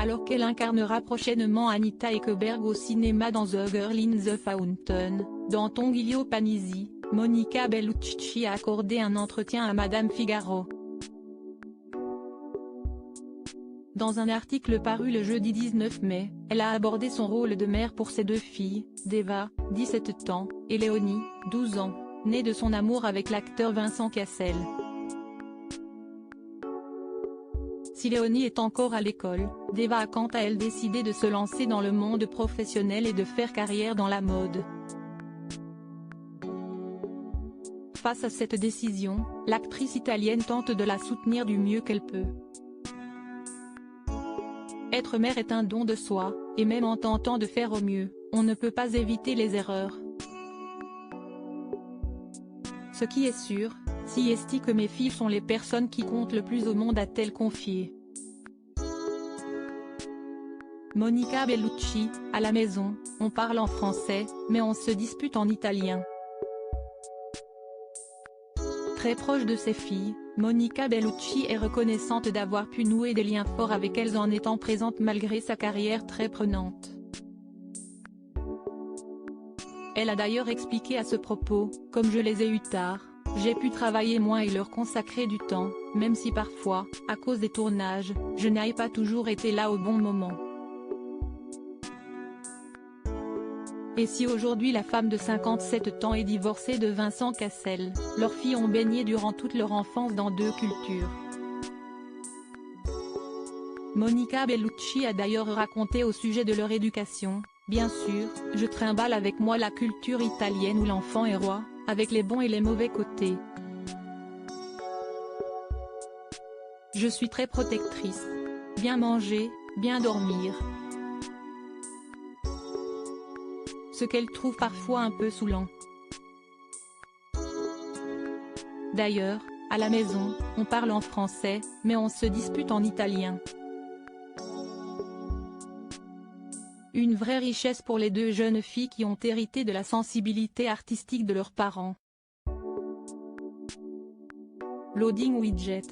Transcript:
alors qu'elle incarnera prochainement Anita Ekberg au cinéma dans The Girl in the Fountain. Dans Tonguillo Panisi, Monica Bellucci a accordé un entretien à Madame Figaro. Dans un article paru le jeudi 19 mai, elle a abordé son rôle de mère pour ses deux filles, Deva, 17 ans, et Léonie, 12 ans, née de son amour avec l'acteur Vincent Cassel. Si Léonie est encore à l'école, Deva a quant à elle décidé de se lancer dans le monde professionnel et de faire carrière dans la mode. Face à cette décision, l'actrice italienne tente de la soutenir du mieux qu'elle peut. Être mère est un don de soi, et même en tentant de faire au mieux, on ne peut pas éviter les erreurs. Ce qui est sûr, si est que mes filles sont les personnes qui comptent le plus au monde, a-t-elle confié. Monica Bellucci, à la maison, on parle en français, mais on se dispute en italien. Très proche de ses filles, Monica Bellucci est reconnaissante d'avoir pu nouer des liens forts avec elles en étant présente malgré sa carrière très prenante. Elle a d'ailleurs expliqué à ce propos, « Comme je les ai eues tard, j'ai pu travailler moins et leur consacrer du temps, même si parfois, à cause des tournages, je n'ai pas toujours été là au bon moment. » Et si aujourd'hui la femme de 57 ans est divorcée de Vincent Cassel, leurs filles ont baigné durant toute leur enfance dans deux cultures. Monica Bellucci a d'ailleurs raconté au sujet de leur éducation, « Bien sûr, je trimballe avec moi la culture italienne où l'enfant est roi, avec les bons et les mauvais côtés. Je suis très protectrice. Bien manger, bien dormir. » Ce qu'elle trouve parfois un peu saoulant. D'ailleurs, à la maison, on parle en français, mais on se dispute en italien. Une vraie richesse pour les deux jeunes filles qui ont hérité de la sensibilité artistique de leurs parents. Loading Widget.